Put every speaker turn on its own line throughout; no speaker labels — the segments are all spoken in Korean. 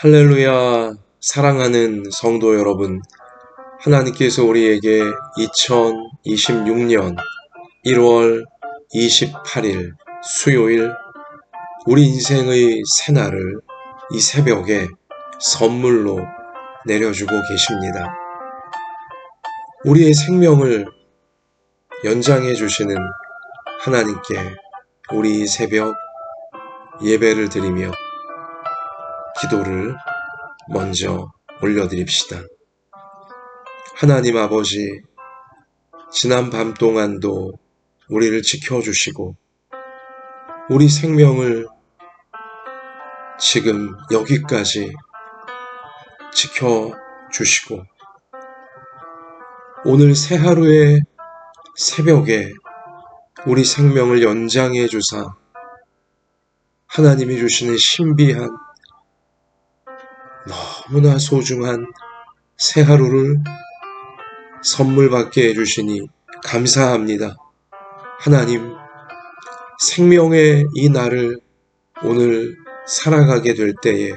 할렐루야, 사랑하는 성도 여러분, 하나님께서 우리에게 2026년 1월 28일 수요일 우리 인생의 새날을 이 새벽에 선물로 내려주고 계십니다. 우리의 생명을 연장해 주시는 하나님께 우리 이 새벽 예배를 드리며 기도를 먼저 올려드립시다. 하나님 아버지, 지난 밤 동안도 우리를 지켜주시고 우리 생명을 지금 여기까지 지켜주시고 오늘 새 하루의 새벽에 우리 생명을 연장해 주사 하나님이 주시는 신비한 너무나 소중한 새 하루를 선물 받게 해주시니 감사합니다. 하나님, 생명의 이 날을 오늘 살아가게 될 때에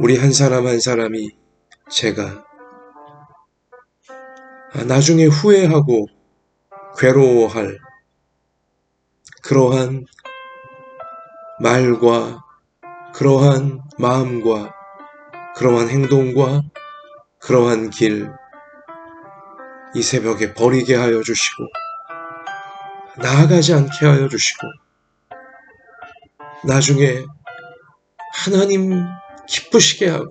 우리 한 사람 한 사람이 제가 나중에 후회하고 괴로워할 그러한 말과 그러한 마음과 그러한 행동과 그러한 길 이 새벽에 버리게 하여 주시고 나아가지 않게 하여 주시고 나중에 하나님 기쁘시게 하고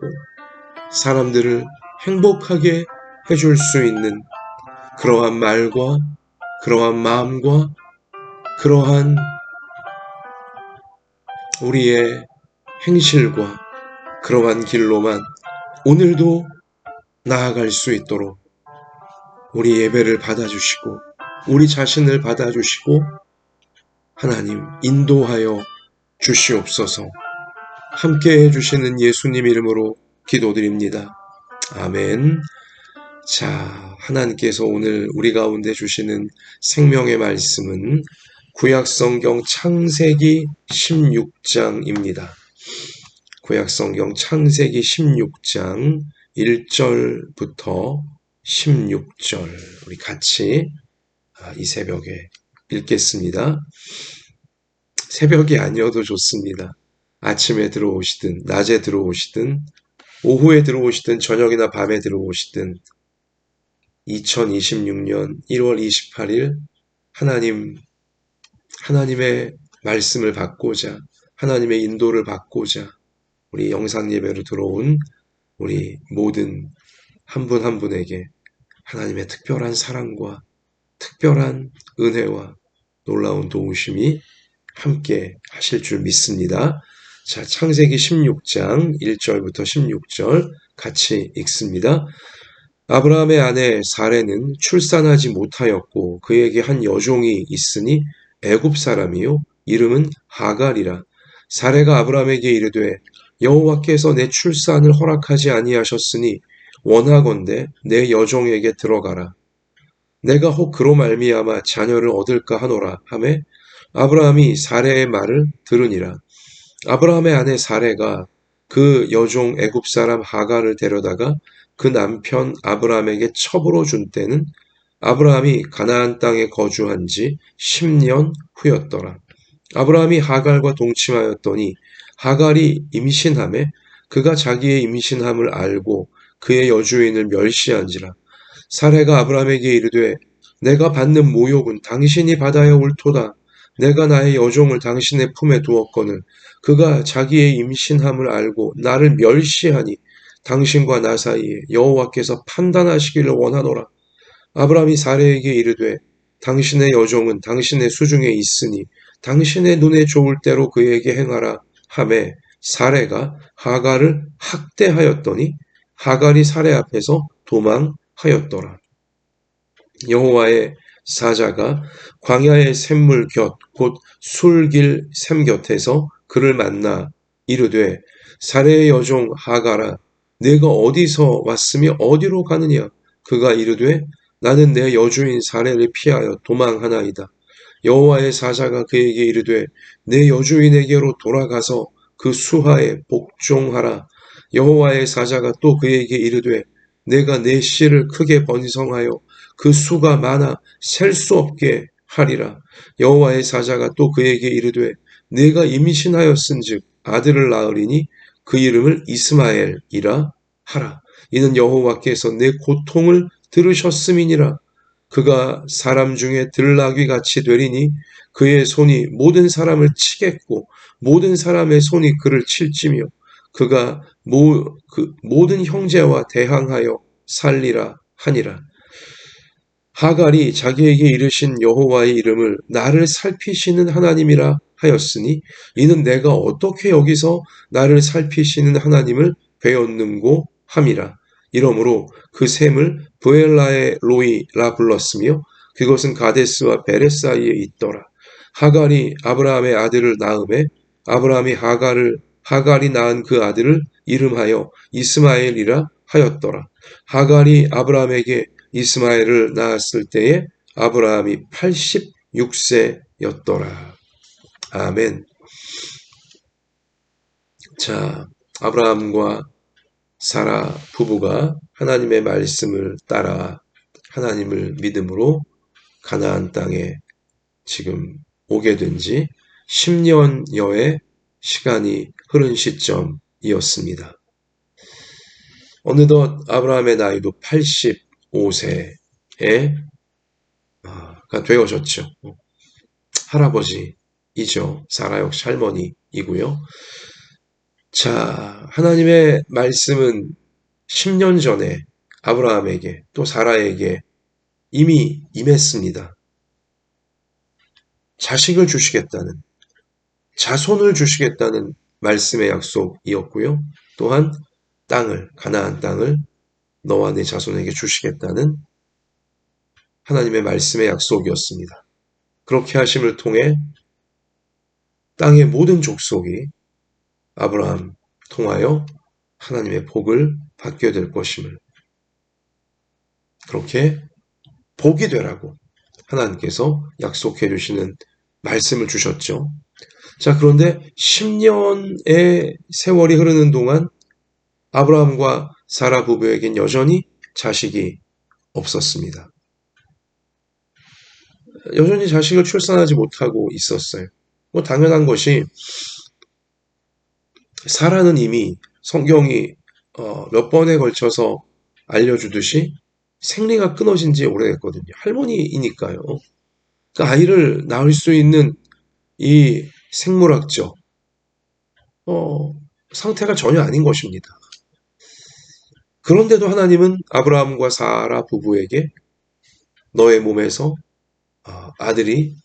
사람들을 행복하게 해줄 수 있는 그러한 말과 그러한 마음과 그러한 우리의 행실과 그러한 길로만 오늘도 나아갈 수 있도록 우리 예배를 받아주시고 우리 자신을 받아주시고 하나님 인도하여 주시옵소서. 함께 해주시는 예수님 이름으로 기도드립니다. 아멘. 자, 하나님께서 오늘 우리 가운데 주시는 생명의 말씀은 구약성경 창세기 16장입니다. 구약성경 창세기 16장 1절부터 16절 우리 같이 이 새벽에 읽겠습니다. 새벽이 아니어도 좋습니다. 아침에 들어오시든 낮에 들어오시든 오후에 들어오시든 저녁이나 밤에 들어오시든 2026년 1월 28일 하나님의 말씀을 받고자 하나님의 인도를 받고자 우리 영상 예배로 들어온 우리 모든 한 분 한 분에게 하나님의 특별한 사랑과 특별한 은혜와 놀라운 도우심이 함께 하실 줄 믿습니다. 자, 창세기 16장 1절부터 16절 같이 읽습니다. 아브라함의 아내 사레는 출산하지 못하였고 그에게 한 여종이 있으니 애굽 사람이요 이름은 하갈이라. 사레가 아브라함에게 이르되 여호와께서 내 출산을 허락하지 아니하셨으니 원하건대 내 여종에게 들어가라. 내가 혹 그로 말미암아 자녀를 얻을까 하노라 하매 아브라함이 사레의 말을 들으니라. 아브라함의 아내 사레가 그 여종 애굽 사람 하갈을 데려다가 그 남편 아브라함에게 첩으로 준 때는 아브라함이 가나안 땅에 거주한 지 10년 후였더라. 아브라함이 하갈과 동침하였더니 하갈이 임신하매 그가 자기의 임신함을 알고 그의 여주인을 멸시한지라. 사레가 아브라함에게 이르되 내가 받는 모욕은 당신이 받아야 옳도다. 내가 나의 여종을 당신의 품에 두었거늘 그가 자기의 임신함을 알고 나를 멸시하니 당신과 나 사이에 여호와께서 판단하시기를 원하노라. 아브라함이 사레에게 이르되 당신의 여종은 당신의 수중에 있으니 당신의 눈에 좋을 대로 그에게 행하라 하매 사레가 하갈을 학대하였더니 하갈이 사레 앞에서 도망하였더라. 여호와의 사자가 광야의 샘물 곁 곧 술길 샘 곁에서 그를 만나 이르되 사레의 여종 하갈아 네가 어디서 왔으며 어디로 가느냐. 그가 이르되 나는 내 여주인 사레를 피하여 도망하나이다. 여호와의 사자가 그에게 이르되 내 여주인에게로 돌아가서 그 수하에 복종하라. 여호와의 사자가 또 그에게 이르되 내가 내 씨를 크게 번성하여 그 수가 많아 셀 수 없게 하리라. 여호와의 사자가 또 그에게 이르되 내가 임신하였은즉 아들을 낳으리니 그 이름을 이스마엘이라 하라. 이는 여호와께서 내 고통을 들으셨음이니라. 그가 사람 중에 들나귀 같이 되리니 그의 손이 모든 사람을 치겠고 모든 사람의 손이 그를 칠지며 그가 모든 형제와 대항하여 살리라 하니라. 하갈이 자기에게 이르신 여호와의 이름을 나를 살피시는 하나님이라 하였으니 이는 내가 어떻게 여기서 나를 살피시는 하나님을 배웠는고 함이라. 이러므로 그 샘을 브엘라의 로이라 불렀으며 그것은 가데스와 베레 사이에 있더라. 하갈이 아브라함의 아들을 낳음에 아브라함이 하갈이 낳은 그 아들을 이름하여 이스마엘이라 하였더라. 하갈이 아브라함에게 이스마엘을 낳았을 때에 아브라함이 86세였더라. 아멘. 자, 아브라함과 사라 부부가 하나님의 말씀을 따라 하나님을 믿음으로 가나안 땅에 지금 오게 된 지 10년여의 시간이 흐른 시점이었습니다. 어느덧 아브라함의 나이도 85세가 되어졌죠. 할아버지이죠. 사라 역시 할머니이고요. 자, 하나님의 말씀은 10년 전에 아브라함에게 또 사라에게 이미 임했습니다. 자식을 주시겠다는, 자손을 주시겠다는 말씀의 약속이었고요. 또한 가나안 땅을 너와 네 자손에게 주시겠다는 하나님의 말씀의 약속이었습니다. 그렇게 하심을 통해 땅의 모든 족속이 아브라함 통하여 하나님의 복을 받게 될 것임을, 그렇게 복이 되라고 하나님께서 약속해 주시는 말씀을 주셨죠. 자, 그런데 10년의 세월이 흐르는 동안 아브라함과 사라 부부에겐 여전히 자식이 없었습니다. 여전히 자식을 출산하지 못하고 있었어요. 당연한 것이 사라는 이미 성경이 몇 번에 걸쳐서 알려주듯이 생리가 끊어진 지 오래됐거든요. 할머니이니까요. 그러니까 아이를 낳을 수 있는 이 생물학적 상태가 전혀 아닌 것입니다. 그런데도 하나님은 아브라함과 사라 부부에게 너의 몸에서 아들이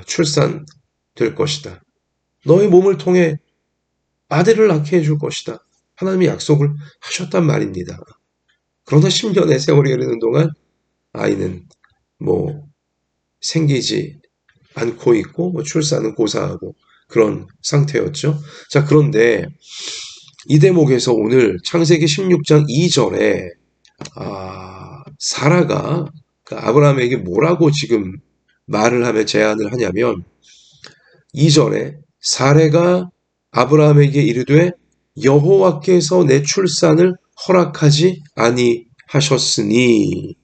출산될 것이다. 너의 몸을 통해 아들을 낳게 해줄 것이다. 하나님이 약속을 하셨단 말입니다. 그러나 10년의 세월이 흐르는 동안 아이는 생기지 않고 있고 출산은 고사하고 그런 상태였죠. 자, 그런데 이 대목에서 오늘 창세기 16장 2절에 사라가 아브라함에게 뭐라고 지금 말을 하며 제안을 하냐면 2절에 사라가 아브라함에게 이르되 여호와께서 내 출산을 허락하지 아니하셨으니.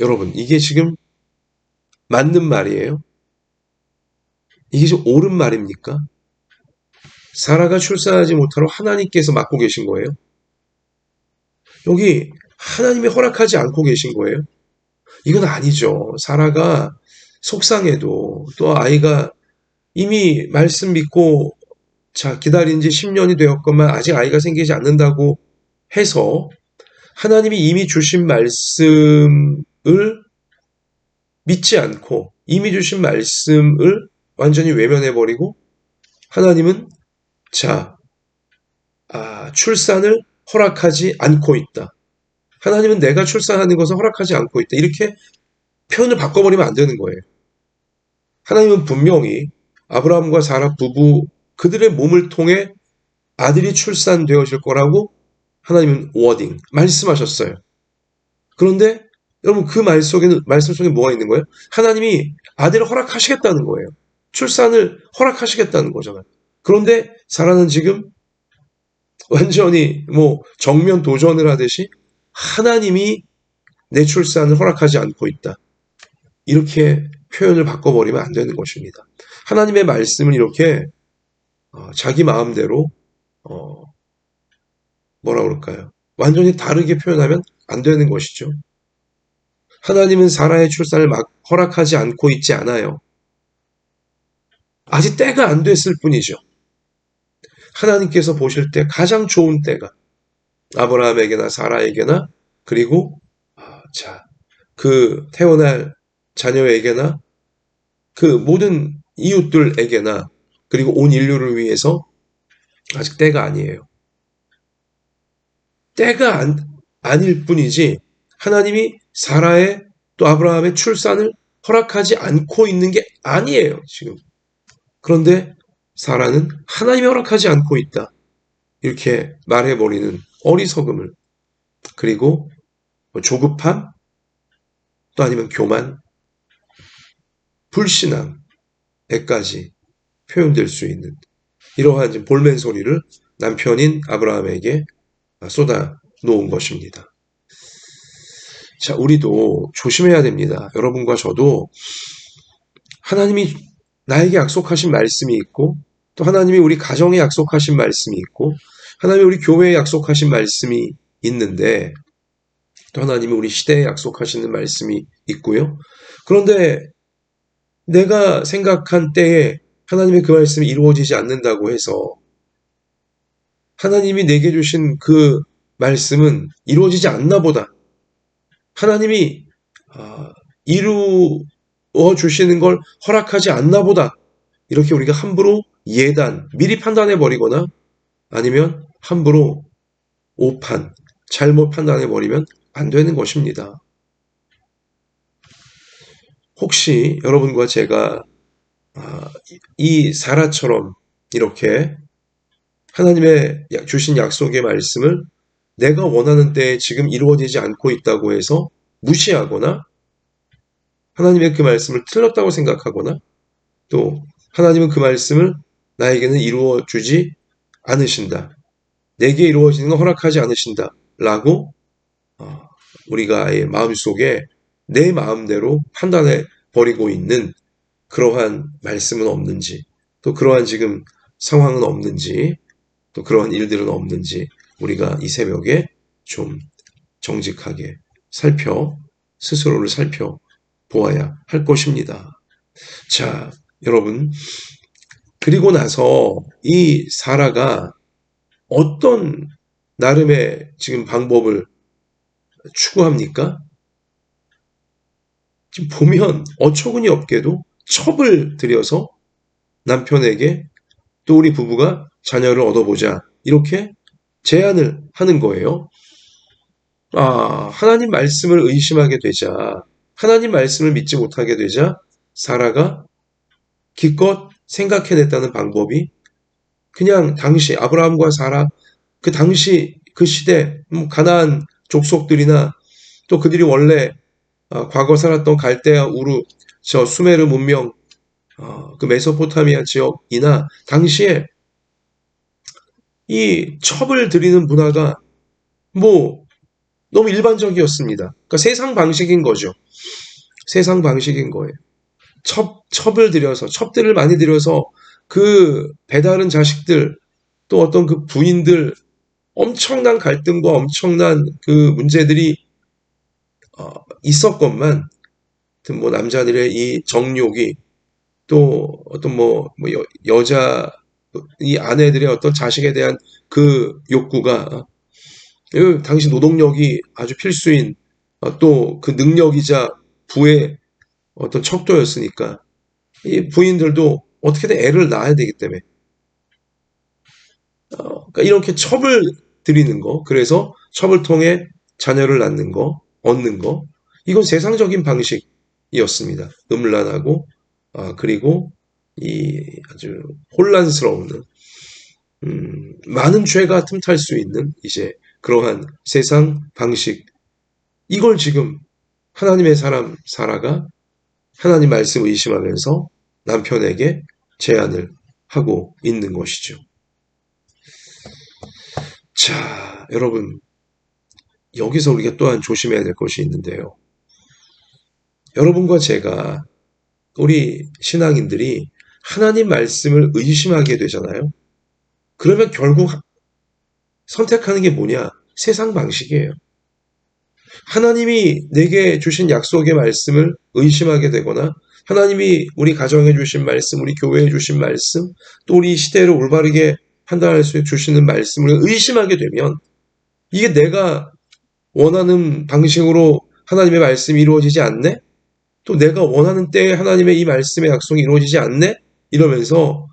여러분, 이게 지금 맞는 말이에요? 이게 지금 옳은 말입니까? 사라가 출산하지 못하도록 하나님께서 막고 계신 거예요? 여기 하나님이 허락하지 않고 계신 거예요? 이건 아니죠. 사라가 속상해도 또 아이가 이미 말씀 믿고 기다린 지 10년이 되었건만 아직 아이가 생기지 않는다고 해서 하나님이 이미 주신 말씀을 믿지 않고 이미 주신 말씀을 완전히 외면해버리고 하나님은 출산을 허락하지 않고 있다. 하나님은 내가 출산하는 것을 허락하지 않고 있다. 이렇게 표현을 바꿔버리면 안 되는 거예요. 하나님은 분명히 아브라함과 사라 부부 그들의 몸을 통해 아들이 출산되어질 거라고 하나님은 말씀하셨어요. 그런데 여러분 그 말씀 속에 뭐가 있는 거예요? 하나님이 아들을 허락하시겠다는 거예요. 출산을 허락하시겠다는 거잖아요. 그런데 사라는 지금 완전히 뭐 정면 도전을 하듯이 하나님이 내 출산을 허락하지 않고 있다. 이렇게 표현을 바꿔버리면 안 되는 것입니다. 하나님의 말씀을 이렇게 자기 마음대로 뭐라 그럴까요? 완전히 다르게 표현하면 안 되는 것이죠. 하나님은 사라의 출산을 막 허락하지 않고 있지 않아요. 아직 때가 안 됐을 뿐이죠. 하나님께서 보실 때 가장 좋은 때가 아브라함에게나 사라에게나 그리고 그 태어날 자녀에게나 그 모든 이웃들에게나 그리고 온 인류를 위해서 아직 때가 아니에요. 때가 아닐 뿐이지 하나님이 사라의 또 아브라함의 출산을 허락하지 않고 있는 게 아니에요, 지금. 그런데 사라는 하나님이 허락하지 않고 있다. 이렇게 말해버리는 어리석음을 그리고 조급함 또 아니면 교만, 불신앙에까지 표현될 수 있는 이러한 볼멘 소리를 남편인 아브라함에게 쏟아 놓은 것입니다. 자, 우리도 조심해야 됩니다. 여러분과 저도 하나님이 나에게 약속하신 말씀이 있고 또 하나님이 우리 가정에 약속하신 말씀이 있고 하나님이 우리 교회에 약속하신 말씀이 있는데 또 하나님이 우리 시대에 약속하시는 말씀이 있고요. 그런데 내가 생각한 때에 하나님의 그 말씀이 이루어지지 않는다고 해서 하나님이 내게 주신 그 말씀은 이루어지지 않나 보다. 하나님이 이루어 주시는 걸 허락하지 않나 보다. 이렇게 우리가 함부로 미리 판단해 버리거나 아니면 함부로 잘못 판단해 버리면 안 되는 것입니다. 혹시 여러분과 제가 이 사라처럼 이렇게 하나님의 주신 약속의 말씀을 내가 원하는 때에 지금 이루어지지 않고 있다고 해서 무시하거나 하나님의 그 말씀을 틀렸다고 생각하거나 또 하나님은 그 말씀을 나에게는 이루어 주지 않으신다. 내게 이루어지는 건 허락하지 않으신다. 라고 우리가 마음속에 내 마음대로 판단해 버리고 있는 그러한 말씀은 없는지 또 그러한 지금 상황은 없는지 또 그러한 일들은 없는지 우리가 이 새벽에 좀 정직하게 스스로를 살펴보아야 할 것입니다. 자, 여러분, 그리고 나서 이 사라가 어떤 나름의 지금 방법을 추구합니까? 지금 보면 어처구니 없게도 첩을 들여서 남편에게 또 우리 부부가 자녀를 얻어보자 이렇게 제안을 하는 거예요. 하나님 말씀을 의심하게 되자 하나님 말씀을 믿지 못하게 되자 사라가 기껏 생각해냈다는 방법이 그냥 당시 아브라함과 사라 그 당시 그 시대 가나안 족속들이나 또 그들이 원래 과거 살았던 갈대아 우르 저 수메르 문명 그 메소포타미아 지역이나 당시에 이 첩을 들이는 문화가 너무 일반적이었습니다. 그러니까 세상 방식인 거죠. 세상 방식인 거예요. 첩들을 많이 들여서 그 배다른 자식들 또 어떤 그 부인들 엄청난 갈등과 엄청난 그 문제들이 있었건만 남자들의 이 정욕이 또 어떤 여자 이 아내들의 어떤 자식에 대한 그 욕구가 당시 노동력이 아주 필수인 또 그 능력이자 부의 어떤 척도였으니까 이 부인들도 어떻게든 애를 낳아야 되기 때문에 그러니까 이렇게 첩을 들이는 거 그래서 첩을 통해 자녀를 낳는 거 얻는 거 이건 세상적인 방식이었습니다. 음란하고 그리고 이 아주 혼란스러운 많은 죄가 틈탈 수 있는 이제 그러한 세상 방식 이걸 지금 하나님의 사람 사라가 하나님 말씀 의심하면서 남편에게 제안을 하고 있는 것이죠. 자, 여러분, 여기서 우리가 또한 조심해야 될 것이 있는데요. 여러분과 제가, 우리 신앙인들이 하나님 말씀을 의심하게 되잖아요. 그러면 결국 선택하는 게 뭐냐? 세상 방식이에요. 하나님이 내게 주신 약속의 말씀을 의심하게 되거나 하나님이 우리 가정에 주신 말씀, 우리 교회에 주신 말씀, 또 우리 시대를 올바르게 판단할 수 주시는 말씀을 의심하게 되면 이게 내가 원하는 방식으로 하나님의 말씀이 이루어지지 않네? 또 내가 원하는 때에 하나님의 이 말씀의 약속이 이루어지지 않네? 이러면서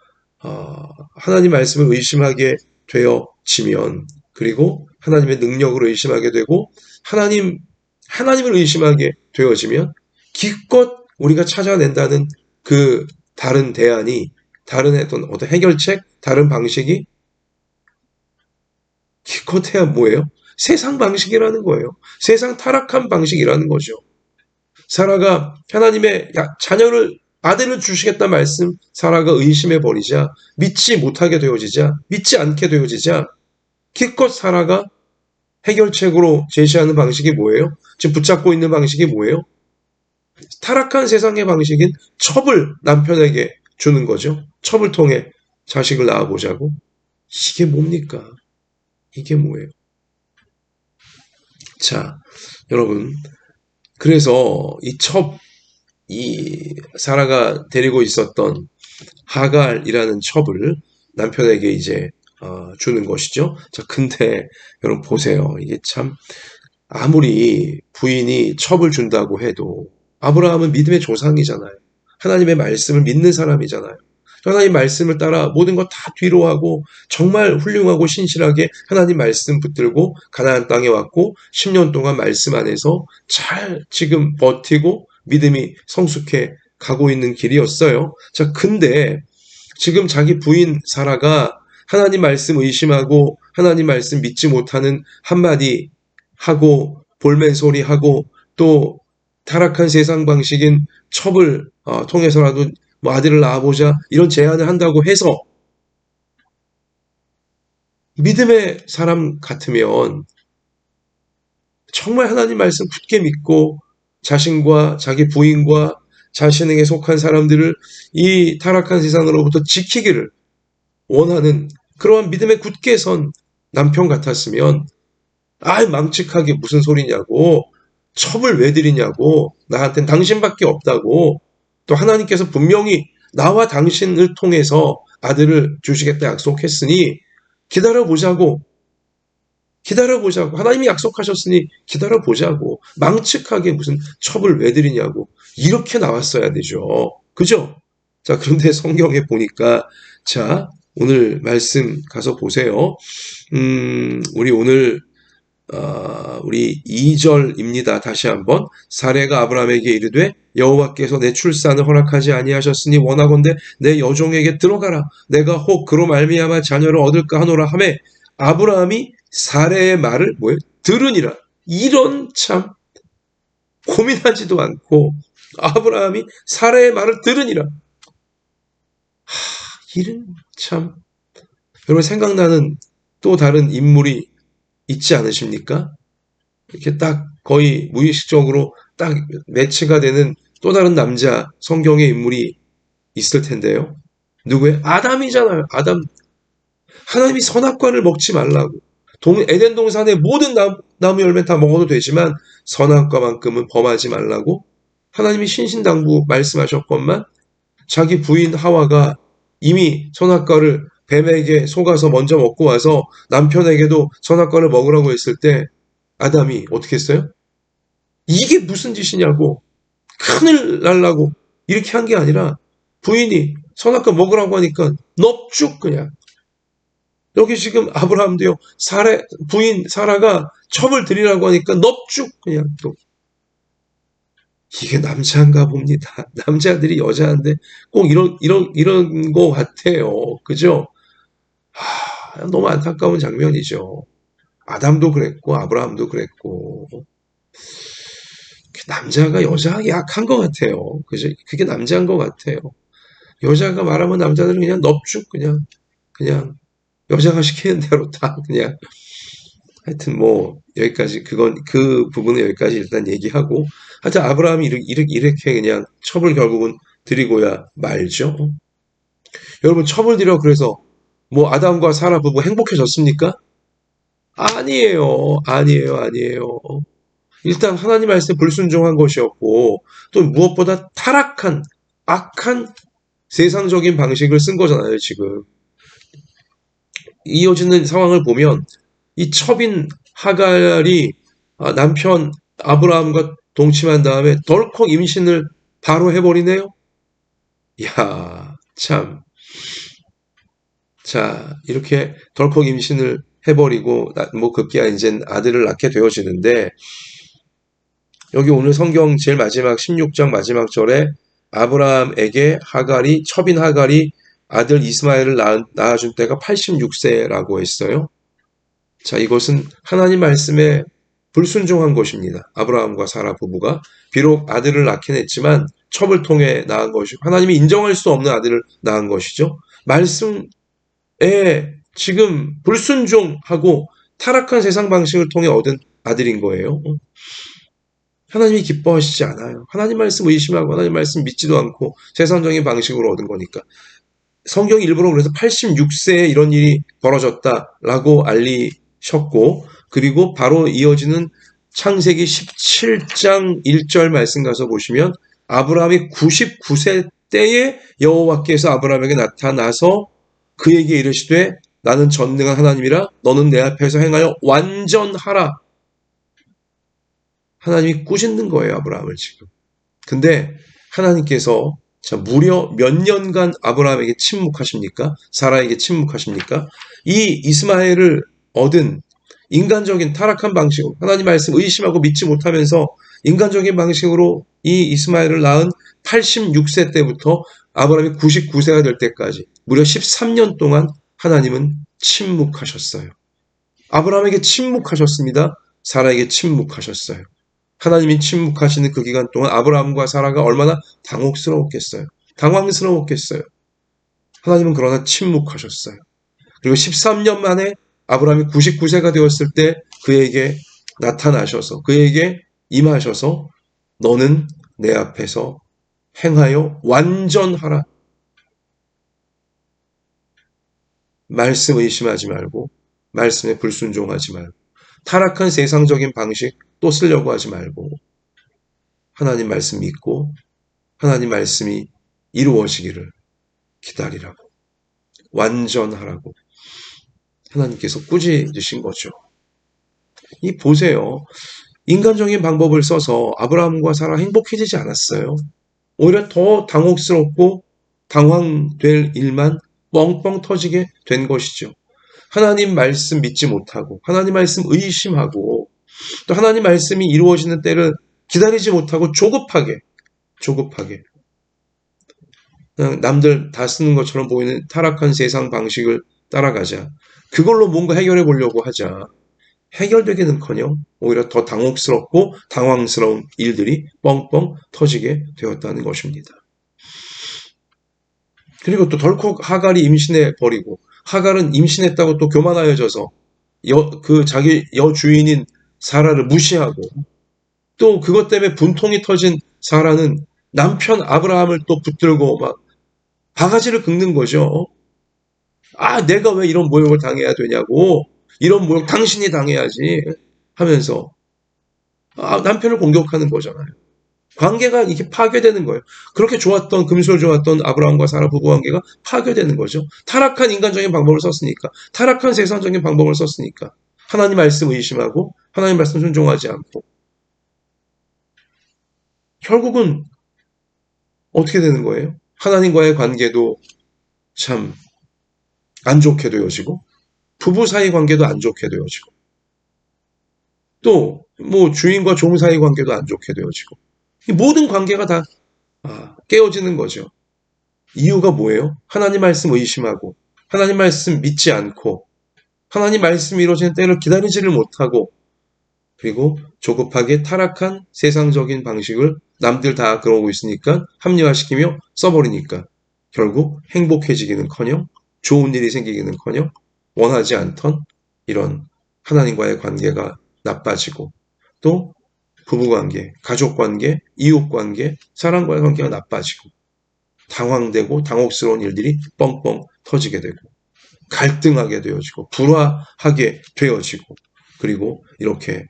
하나님 말씀을 의심하게 되어지면, 그리고 하나님의 능력을 의심하게 되고 하나님을 의심하게 되어지면 기껏 우리가 찾아낸다는 그 다른 대안이, 다른 어떤 해결책, 다른 방식이 기껏해야 뭐예요? 세상 방식이라는 거예요. 세상 타락한 방식이라는 거죠. 사라가 하나님의 자녀를, 아들을 주시겠다 말씀 사라가 의심해 버리자, 믿지 못하게 되어지자, 믿지 않게 되어지자 기껏 사라가 해결책으로 제시하는 방식이 뭐예요? 지금 붙잡고 있는 방식이 뭐예요? 타락한 세상의 방식인 첩을 남편에게 주는 거죠. 첩을 통해 자식을 낳아보자고. 이게 뭡니까? 이게 뭐예요? 자, 여러분, 그래서 이 사라가 데리고 있었던 하갈이라는 첩을 남편에게 이제 주는 것이죠. 자, 근데 여러분 보세요. 이게 참, 아무리 부인이 첩을 준다고 해도 아브라함은 믿음의 조상이잖아요. 하나님의 말씀을 믿는 사람이잖아요. 하나님 말씀을 따라 모든 것 다 뒤로 하고 정말 훌륭하고 신실하게 하나님 말씀 붙들고 가나안 땅에 왔고 10년 동안 말씀 안에서 잘 지금 버티고 믿음이 성숙해 가고 있는 길이었어요. 자, 근데 지금 자기 부인 사라가 하나님 말씀 의심하고 하나님 말씀 믿지 못하는 한마디 하고 볼멘 소리 하고 또 타락한 세상 방식인 첩을 통해서라도 뭐 아들을 낳아보자 이런 제안을 한다고 해서 믿음의 사람 같으면 정말 하나님 말씀 굳게 믿고 자신과 자기 부인과 자신에게 속한 사람들을 이 타락한 세상으로부터 지키기를 원하는 그러한 믿음에 굳게 선 남편 같았으면 망측하게 무슨 소리냐고, 첩을 왜 드리냐고, 나한텐 당신밖에 없다고, 또 하나님께서 분명히 나와 당신을 통해서 아들을 주시겠다 약속했으니 기다려보자고, 하나님이 약속하셨으니 기다려보자고, 망측하게 무슨 첩을 왜 드리냐고, 이렇게 나왔어야 되죠. 그죠? 자, 그런데 성경에 보니까, 자, 오늘 말씀 가서 보세요. 우리 오늘 우리 2절입니다. 다시 한번. 사레가 아브라함에게 이르되 여호와께서 내 출산을 허락하지 아니하셨으니 원하건대 내 여종에게 들어가라. 내가 혹 그로 말미암아 자녀를 얻을까 하노라 하매 아브라함이 사레의 말을 뭐예요? 들으니라. 이런 참 고민하지도 않고 아브라함이 사레의 말을 들으니라. 이런 참, 여러분 생각나는 또 다른 인물이 있지 않으십니까? 이렇게 딱 거의 무의식적으로 딱 매치가 되는 또 다른 남자 성경의 인물이 있을 텐데요. 누구예요? 아담이잖아요. 아담. 하나님이 선악과를 먹지 말라고. 에덴 동산의 모든 나무 열매 다 먹어도 되지만 선악과만큼은 범하지 말라고 하나님이 신신당부 말씀하셨건만 자기 부인 하와가 이미 선악과를 뱀에게 속아서 먼저 먹고 와서 남편에게도 선악과를 먹으라고 했을 때 아담이 어떻게 했어요? 이게 무슨 짓이냐고, 큰일 날라고 이렇게 한 게 아니라 부인이 선악과 먹으라고 하니까 넙죽 그냥. 여기 지금 아브라함도요, 부인 사라가 첩을 드리라고 하니까 넙죽 그냥 또. 이게 남자인가 봅니다. 남자들이 여자한테 꼭 이런 거 같아요. 그죠? 너무 안타까운 장면이죠. 아담도 그랬고, 아브라함도 그랬고. 남자가 여자에게 약한 것 같아요. 그죠? 그게 남자인 것 같아요. 여자가 말하면 남자들은 그냥 넙죽 그냥 여자가 시키는 대로 다 그냥 하여튼 뭐 여기까지 그 부분은 여기까지 일단 얘기하고 하여튼 아브라함이 이렇게 그냥 첩을 결국은 드리고야 말죠. 여러분 첩을 드려 그래서 뭐 아담과 사라 부부 행복해졌습니까? 아니에요. 아니에요. 아니에요. 일단 하나님 말씀에 불순종한 것이었고 또 무엇보다 타락한 악한 세상적인 방식을 쓴 거잖아요, 지금. 이어지는 상황을 보면 이 첩인 하갈이 남편 아브라함과 동침한 다음에 덜컥 임신을 바로 해버리네요. 이야, 참. 자, 이렇게 덜컥 임신을 해버리고 뭐 급기야 이제 아들을 낳게 되어지는데 여기 오늘 성경 제일 마지막 16장 마지막 절에 아브라함에게 첩인 하갈이 아들 이스마엘을 낳아준 때가 86세라고 했어요. 자, 이것은 하나님 말씀에 불순종한 것입니다. 아브라함과 사라 부부가 비록 아들을 낳긴 했지만 첩을 통해 낳은 것이고 하나님이 인정할 수 없는 아들을 낳은 것이죠. 말씀에 지금 불순종하고 타락한 세상 방식을 통해 얻은 아들인 거예요. 하나님이 기뻐하시지 않아요. 하나님 말씀 의심하고 하나님 말씀 믿지도 않고 세상적인 방식으로 얻은 거니까. 성경이 일부러 그래서 86세에 이런 일이 벌어졌다라고 알리셨고 그리고 바로 이어지는 창세기 17장 1절 말씀 가서 보시면 아브라함이 99세 때에 여호와께서 아브라함에게 나타나서 그에게 이르시되 나는 전능한 하나님이라 너는 내 앞에서 행하여 완전하라. 하나님이 꾸짖는 거예요, 아브라함을 지금. 근데 하나님께서 자, 무려 몇 년간 아브라함에게 침묵하십니까? 사라에게 침묵하십니까? 이 이스마엘을 얻은 인간적인 타락한 방식으로 하나님 말씀 의심하고 믿지 못하면서 인간적인 방식으로 이 이스마엘을 낳은 86세 때부터 아브라함이 99세가 될 때까지 무려 13년 동안 하나님은 침묵하셨어요. 아브라함에게 침묵하셨습니다. 사라에게 침묵하셨어요. 하나님이 침묵하시는 그 기간 동안 아브라함과 사라가 얼마나 당혹스러웠겠어요. 당황스러웠겠어요. 하나님은 그러나 침묵하셨어요. 그리고 13년 만에 아브라함이 99세가 되었을 때 그에게 나타나셔서 그에게 임하셔서 너는 내 앞에서 행하여 완전하라. 말씀 의심하지 말고 말씀에 불순종하지 말고 타락한 세상적인 방식 또 쓰려고 하지 말고 하나님 말씀 믿고 하나님 말씀이 이루어지기를 기다리라고 완전하라고 하나님께서 꾸짖으신 거죠. 이 보세요. 인간적인 방법을 써서 아브라함과 사라 행복해지지 않았어요. 오히려 더 당혹스럽고 당황될 일만 뻥뻥 터지게 된 것이죠. 하나님 말씀 믿지 못하고 하나님 말씀 의심하고 또 하나님 말씀이 이루어지는 때를 기다리지 못하고 조급하게 그냥 남들 다 쓰는 것처럼 보이는 타락한 세상 방식을 따라가자. 그걸로 뭔가 해결해 보려고 하자. 해결되기는커녕 오히려 더 당혹스럽고 당황스러운 일들이 뻥뻥 터지게 되었다는 것입니다. 그리고 또 덜컥 하갈이 임신해 버리고 하갈은 임신했다고 또 교만하여져서 자기 여주인인 사라를 무시하고 또 그것 때문에 분통이 터진 사라는 남편 아브라함을 또 붙들고 막 바가지를 긁는 거죠. 내가 왜 이런 모욕을 당해야 되냐고. 이런 모욕 당신이 당해야지 하면서 남편을 공격하는 거잖아요. 관계가 이렇게 파괴되는 거예요. 그렇게 금술 좋았던 아브라함과 사라 부부 관계가 파괴되는 거죠. 타락한 인간적인 방법을 썼으니까. 타락한 세상적인 방법을 썼으니까. 하나님 말씀 의심하고 하나님 말씀 순종하지 않고. 결국은 어떻게 되는 거예요? 하나님과의 관계도 참 안 좋게 되어지고 부부 사이 관계도 안 좋게 되어지고 또 뭐 주인과 종 사이 관계도 안 좋게 되어지고 모든 관계가 다 깨어지는 거죠. 이유가 뭐예요? 하나님 말씀 의심하고 하나님 말씀 믿지 않고 하나님 말씀이 이루어지는 때를 기다리지를 못하고 그리고 조급하게 타락한 세상적인 방식을 남들 다 그러고 있으니까 합리화시키며 써버리니까 결국 행복해지기는커녕 좋은 일이 생기기는커녕 원하지 않던 이런 하나님과의 관계가 나빠지고, 또 부부관계, 가족관계, 이웃관계, 사람과의 관계가 나빠지고, 당황되고 당혹스러운 일들이 뻥뻥 터지게 되고, 갈등하게 되어지고, 불화하게 되어지고, 그리고 이렇게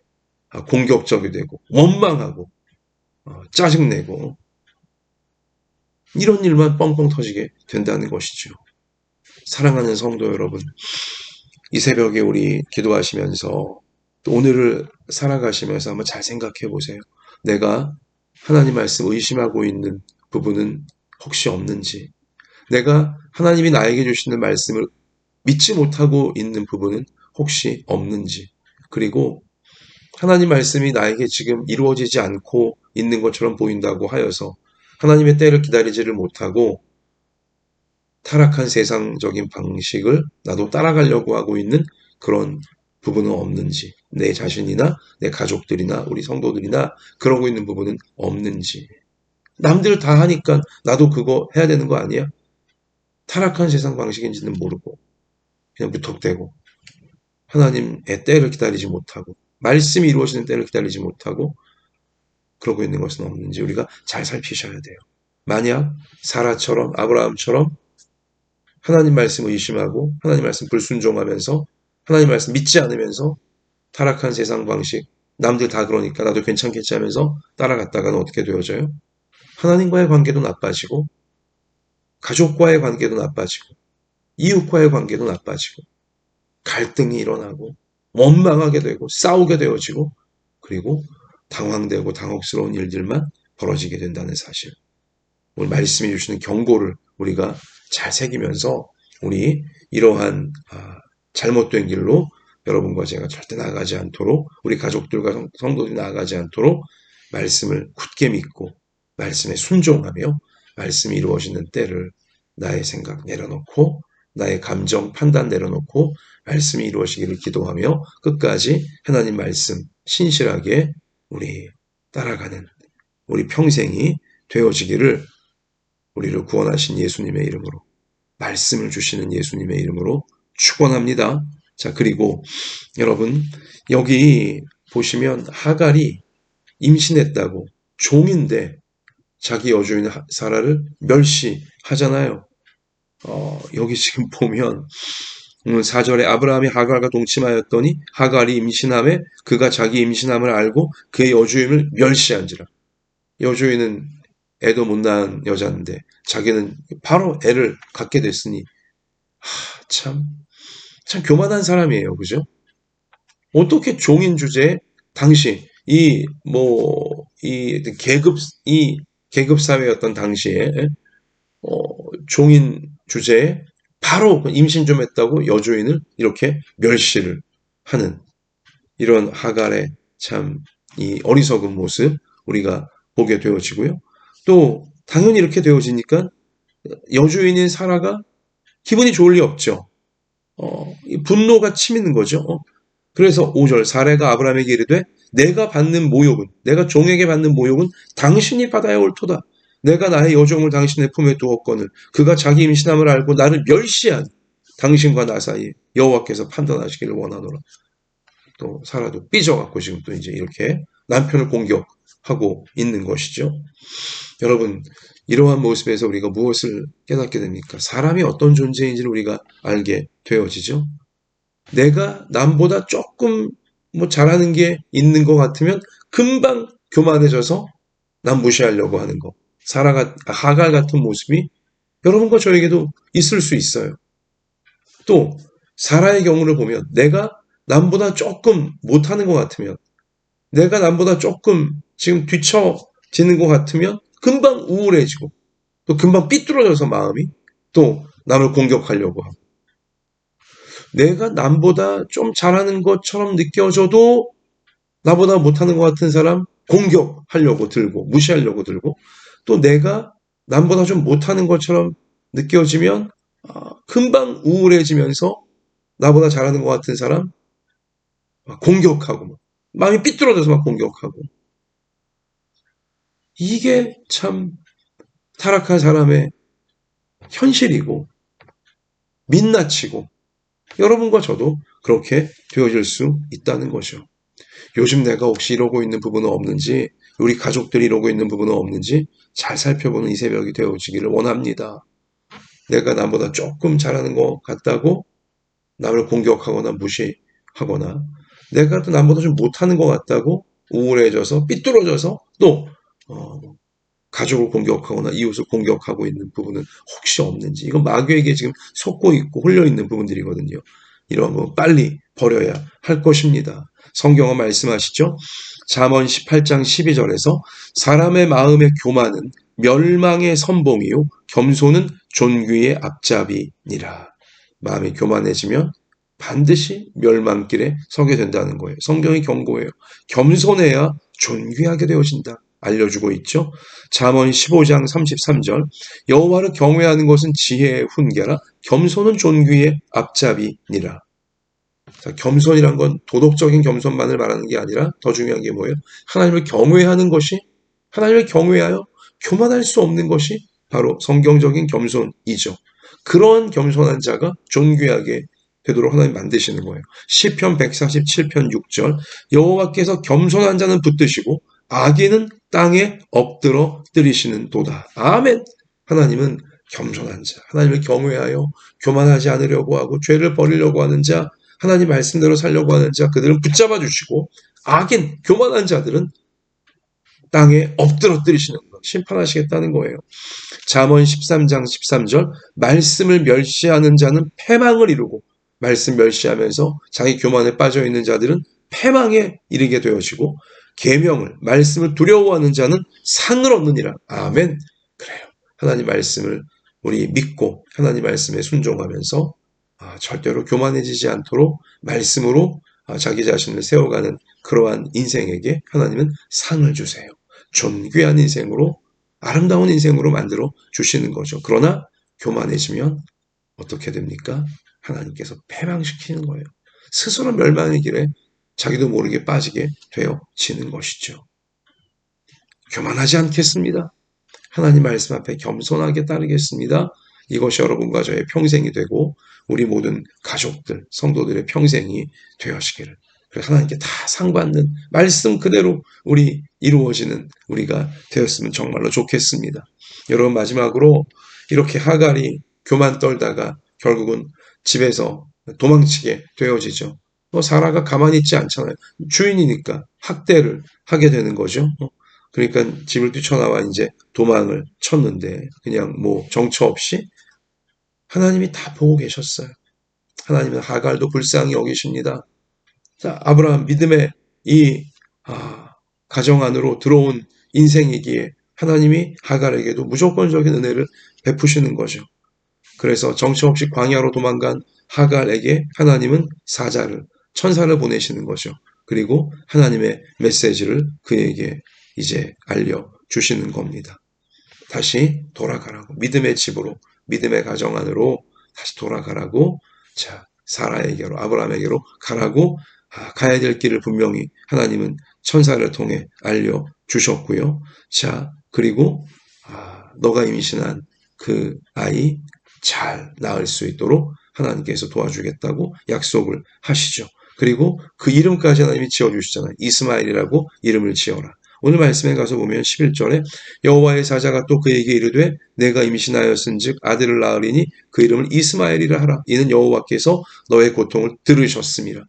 공격적이 되고 원망하고 짜증내고, 이런 일만 뻥뻥 터지게 된다는 것이죠. 사랑하는 성도 여러분, 이 새벽에 우리 기도하시면서 또 오늘을 살아가시면서 한번 잘 생각해 보세요. 내가 하나님 말씀 의심하고 있는 부분은 혹시 없는지, 내가 하나님이 나에게 주시는 말씀을 믿지 못하고 있는 부분은 혹시 없는지, 그리고 하나님 말씀이 나에게 지금 이루어지지 않고 있는 것처럼 보인다고 하여서 하나님의 때를 기다리지를 못하고 타락한 세상적인 방식을 나도 따라가려고 하고 있는 그런 부분은 없는지, 내 자신이나 내 가족들이나 우리 성도들이나 그러고 있는 부분은 없는지. 남들 다 하니까 나도 그거 해야 되는 거 아니야? 타락한 세상 방식인지는 모르고 그냥 무턱대고 하나님의 때를 기다리지 못하고 말씀이 이루어지는 때를 기다리지 못하고 그러고 있는 것은 없는지 우리가 잘 살피셔야 돼요. 만약 사라처럼, 아브라함처럼 하나님 말씀 의심하고 하나님 말씀 불순종하면서 하나님 말씀 믿지 않으면서 타락한 세상 방식, 남들 다 그러니까 나도 괜찮겠지 하면서 따라갔다가는 어떻게 되어져요? 하나님과의 관계도 나빠지고, 가족과의 관계도 나빠지고, 이웃과의 관계도 나빠지고, 갈등이 일어나고 원망하게 되고 싸우게 되어지고, 그리고 당황되고 당혹스러운 일들만 벌어지게 된다는 사실, 오늘 말씀해 주시는 경고를 우리가 잘 새기면서 우리 이러한 잘못된 길로 여러분과 제가 절대 나아가지 않도록, 우리 가족들과 성도들이 나아가지 않도록 말씀을 굳게 믿고 말씀에 순종하며 말씀이 이루어지는 때를 나의 생각 내려놓고 나의 감정 판단 내려놓고 말씀이 이루어지기를 기도하며 끝까지 하나님 말씀 신실하게 우리 따라가는 우리 평생이 되어지기를 우리를 구원하신 예수님의 이름으로, 말씀을 주시는 예수님의 이름으로 축원합니다. 자, 그리고 여러분 여기 보시면 하갈이 임신했다고, 종인데 자기 여주인 사라를 멸시하잖아요. 여기 지금 보면 4절에 아브라함이 하갈과 동침하였더니 하갈이 임신함에 그가 자기 임신함을 알고 그의 여주임을 멸시한지라. 여주인은 애도 못 낳은 여자인데 자기는 바로 애를 갖게 됐으니 참 교만한 사람이에요. 그죠? 어떻게 종인 주제에 당시 이 계급 사회였던 당시에 종인 주제에 바로 임신 좀 했다고 여주인을 이렇게 멸시를 하는 이런 하갈의 참 이 어리석은 모습 우리가 보게 되어지고요. 또 당연히 이렇게 되어지니까 여주인인 사라가 기분이 좋을 리 없죠. 분노가 치미는 거죠. 그래서 5절 사레가 아브라함에게 이르되 내가 종에게 받는 모욕은 당신이 받아야 옳도다. 내가 나의 여종을 당신의 품에 두었거늘 그가 자기 임신함을 알고 나를 멸시한 당신과 나 사이에 여호와께서 판단하시기를 원하노라. 또 사라도 삐져갖고 지금 또 이제 이렇게 남편을 공격하고 있는 것이죠. 여러분 이러한 모습에서 우리가 무엇을 깨닫게 됩니까? 사람이 어떤 존재인지를 우리가 알게 되어지죠. 내가 남보다 조금 잘하는 게 있는 것 같으면 금방 교만해져서 남 무시하려고 하는 거. 하갈 같은 모습이 여러분과 저에게도 있을 수 있어요. 또 사라의 경우를 보면 내가 남보다 조금 못하는 것 같으면, 내가 남보다 조금 지금 뒤처지는 것 같으면 금방 우울해지고 또 금방 삐뚤어져서 마음이 또 남을 공격하려고 하고, 내가 남보다 좀 잘하는 것처럼 느껴져도 나보다 못하는 것 같은 사람 공격하려고 들고 무시하려고 들고, 또 내가 남보다 좀 못하는 것처럼 느껴지면 금방 우울해지면서 나보다 잘하는 것 같은 사람 막 공격하고 마음이 삐뚤어져서 막 공격하고, 이게 참 타락한 사람의 현실이고 민낯이고 여러분과 저도 그렇게 되어질 수 있다는 거죠. 요즘 내가 혹시 이러고 있는 부분은 없는지, 우리 가족들이 이러고 있는 부분은 없는지 잘 살펴보는 이 새벽이 되어지기를 원합니다. 내가 남보다 조금 잘하는 것 같다고 남을 공격하거나 무시하거나, 내가 또 남보다 좀 못하는 것 같다고 우울해져서 삐뚤어져서 또 가족을 공격하거나 이웃을 공격하고 있는 부분은 혹시 없는지, 이건 마귀에게 지금 속고 있고 홀려 있는 부분들이거든요. 이런 부분 빨리 버려야 할 것입니다. 성경은 말씀하시죠. 잠언 18장 12절에서 사람의 마음의 교만은 멸망의 선봉이요 겸손은 존귀의 앞잡이니라. 마음이 교만해지면 반드시 멸망길에 서게 된다는 거예요. 성경이 경고해요. 겸손해야 존귀하게 되어진다. 알려주고 있죠. 잠언 15장 33절 여호와를 경외하는 것은 지혜의 훈계라 겸손은 존귀의 앞잡이니라. 자, 겸손이란 건 도덕적인 겸손만을 말하는 게 아니라 더 중요한 게 뭐예요? 하나님을 경외하는 것이, 하나님을 경외하여 교만할 수 없는 것이 바로 성경적인 겸손이죠. 그런 겸손한 자가 존귀하게 되도록 하나님 만드시는 거예요. 시편 147편 6절 여호와께서 겸손한 자는 붙드시고 악인은 땅에 엎드러 뜨리시는 도다. 아멘. 하나님은 겸손한 자, 하나님을 경외하여 교만하지 않으려고 하고 죄를 버리려고 하는 자, 하나님 말씀대로 살려고 하는 자, 그들은 붙잡아 주시고 악인, 교만한 자들은 땅에 엎드러뜨리시는 것, 심판하시겠다는 거예요. 잠언 13장 13절 말씀을 멸시하는 자는 패망을 이루고, 말씀 멸시하면서 자기 교만에 빠져있는 자들은 패망에 이르게 되어지고, 계명을, 말씀을 두려워하는 자는 상을 얻느니라. 아멘. 그래요. 하나님 말씀을 우리 믿고 하나님 말씀에 순종하면서 절대로 교만해지지 않도록 말씀으로 자기 자신을 세워가는 그러한 인생에게 하나님은 상을 주세요. 존귀한 인생으로, 아름다운 인생으로 만들어 주시는 거죠. 그러나 교만해지면 어떻게 됩니까? 하나님께서 패망시키는 거예요. 스스로 멸망의 길에 자기도 모르게 빠지게 되어지는 것이죠. 교만하지 않겠습니다. 하나님 말씀 앞에 겸손하게 따르겠습니다. 이것이 여러분과 저의 평생이 되고 우리 모든 가족들, 성도들의 평생이 되어지기를, 그래서 하나님께 다 상받는 말씀 그대로 우리 이루어지는 우리가 되었으면 정말로 좋겠습니다. 여러분, 마지막으로 이렇게 하갈이 교만 떨다가 결국은 집에서 도망치게 되어지죠. 사라가 가만히 있지 않잖아요. 주인이니까 학대를 하게 되는 거죠. 그러니까 집을 뛰쳐나와 이제 도망을 쳤는데 그냥 뭐 정처 없이 하나님이 다 보고 계셨어요. 하나님은 하갈도 불쌍히 여기십니다. 자, 아브라함 믿음의 이 가정 안으로 들어온 인생이기에 하나님이 하갈에게도 무조건적인 은혜를 베푸시는 거죠. 그래서 정처 없이 광야로 도망간 하갈에게 하나님은 사자를, 천사를 보내시는 거죠. 그리고 하나님의 메시지를 그에게 이제 알려주시는 겁니다. 다시 돌아가라고, 믿음의 집으로, 믿음의 가정 안으로 다시 돌아가라고, 자, 사라에게로, 아브라함에게로 가라고, 가야 될 길을 분명히 하나님은 천사를 통해 알려주셨고요. 자, 그리고 너가 임신한 그 아이 잘 낳을 수 있도록 하나님께서 도와주겠다고 약속을 하시죠. 그리고 그 이름까지 하나님이 지어주시잖아요. 이스마엘이라고 이름을 지어라. 오늘 말씀에 가서 보면 11절에 여호와의 사자가 또 그에게 이르되 내가 임신하였은즉 아들을 낳으리니 그 이름을 이스마엘이라 하라. 이는 여호와께서 너의 고통을 들으셨음이라.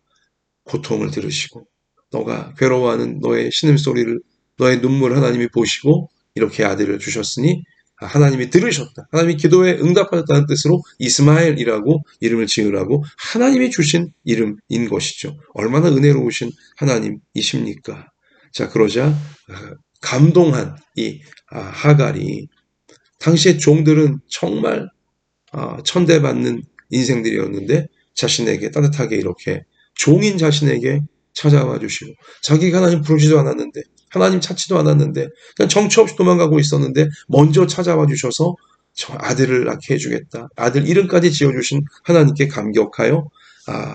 고통을 들으시고 너가 괴로워하는 너의 신음소리를, 너의 눈물을 하나님이 보시고 이렇게 아들을 주셨으니 하나님이 들으셨다. 하나님이 기도에 응답하셨다는 뜻으로 이스마엘이라고 이름을 지으라고 하나님이 주신 이름인 것이죠. 얼마나 은혜로우신 하나님이십니까? 자, 그러자 감동한 이 하갈이, 당시의 종들은 정말 천대받는 인생들이었는데 자신에게 따뜻하게 이렇게 종인 자신에게 찾아와 주시고, 자기가 하나님 부르지도 않았는데, 하나님 찾지도 않았는데 그냥 정처 없이 도망가고 있었는데 먼저 찾아와 주셔서 저 아들을 낳게 해주겠다, 아들 이름까지 지어주신 하나님께 감격하여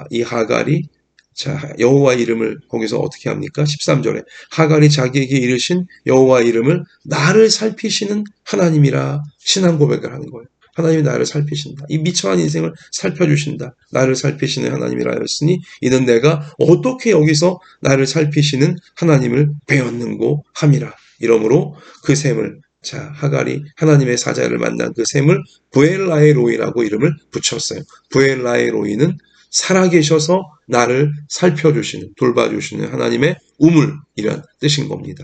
이 하갈이 자, 여호와 이름을 거기서 어떻게 합니까? 13절에 하갈이 자기에게 이르신 여호와 이름을 나를 살피시는 하나님이라 신앙 고백을 하는 거예요. 하나님이 나를 살피신다. 이 미천한 인생을 살펴주신다. 나를 살피시는 하나님이라 하였으니 이는 내가 어떻게 여기서 나를 살피시는 하나님을 배웠는고 함이라. 이러므로 그 샘을, 자, 하갈이 하나님의 사자를 만난 그 샘을 부엘라헬로이라고 이름을 붙였어요. 부엘라헬로이는 살아계셔서 나를 살펴주시는, 돌봐주시는 하나님의 우물이란 뜻인 겁니다.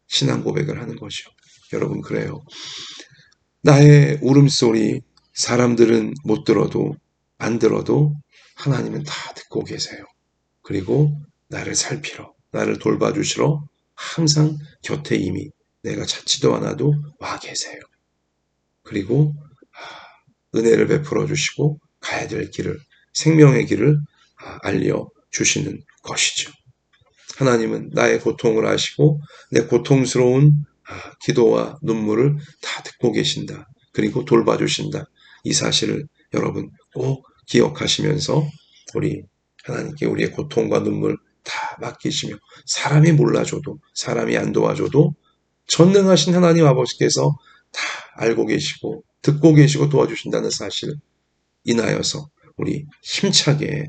신앙 고백을 하는 거죠. 여러분, 그래요. 나의 울음소리 사람들은 못 들어도 안 들어도 하나님은 다 듣고 계세요. 그리고 나를 살피러, 나를 돌봐주시러 항상 곁에 이미 내가 찾지도 않아도 와 계세요. 그리고 은혜를 베풀어 주시고 가야 될 길을, 생명의 길을 알려주시는 것이죠. 하나님은 나의 고통을 아시고 내 고통스러운 기도와 눈물을 다 듣고 계신다. 그리고 돌봐주신다. 이 사실을 여러분 꼭 기억하시면서 우리 하나님께 우리의 고통과 눈물 다 맡기시며, 사람이 몰라줘도, 사람이 안 도와줘도 전능하신 하나님 아버지께서 다 알고 계시고 듣고 계시고 도와주신다는 사실 인하여서 우리 힘차게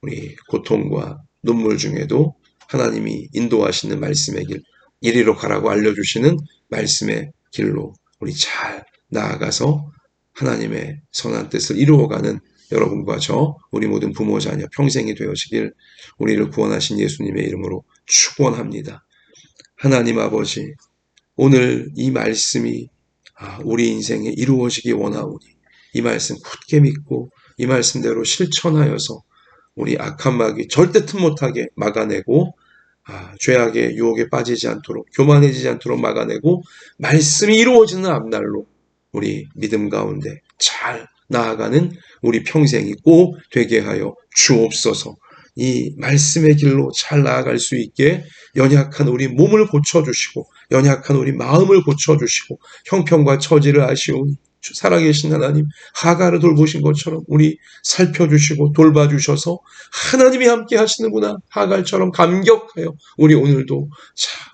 우리 고통과 눈물 중에도 하나님이 인도하시는 말씀의 길, 이리로 가라고 알려주시는 말씀의 길로 우리 잘 나아가서 하나님의 선한 뜻을 이루어가는 여러분과 저, 우리 모든 부모 자녀 평생이 되어지길 우리를 구원하신 예수님의 이름으로 축원합니다. 하나님 아버지, 오늘 이 말씀이 우리 인생에 이루어지기 원하오니 이 말씀 굳게 믿고 이 말씀대로 실천하여서 우리 악한 마귀 절대 틈 못하게 막아내고 죄악의 유혹에 빠지지 않도록, 교만해지지 않도록 막아내고 말씀이 이루어지는 앞날로 우리 믿음 가운데 잘 나아가는 우리 평생이 꼭 되게 하여 주옵소서. 이 말씀의 길로 잘 나아갈 수 있게 연약한 우리 몸을 고쳐주시고 연약한 우리 마음을 고쳐주시고 형편과 처지를 아시오니 살아계신 하나님, 하갈을 돌보신 것처럼 우리 살펴주시고 돌봐주셔서 하나님이 함께 하시는구나, 하갈처럼 감격하여 우리 오늘도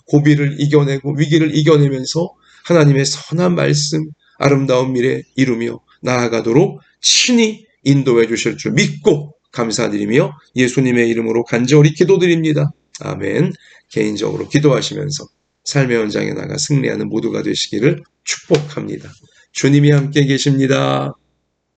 고비를 이겨내고 위기를 이겨내면서 하나님의 선한 말씀, 아름다운 미래 이루며 나아가도록 친히 인도해 주실 줄 믿고 감사드리며 예수님의 이름으로 간절히 기도드립니다. 아멘. 개인적으로 기도하시면서 삶의 현장에 나가 승리하는 모두가 되시기를 축복합니다. 주님이 함께 계십니다.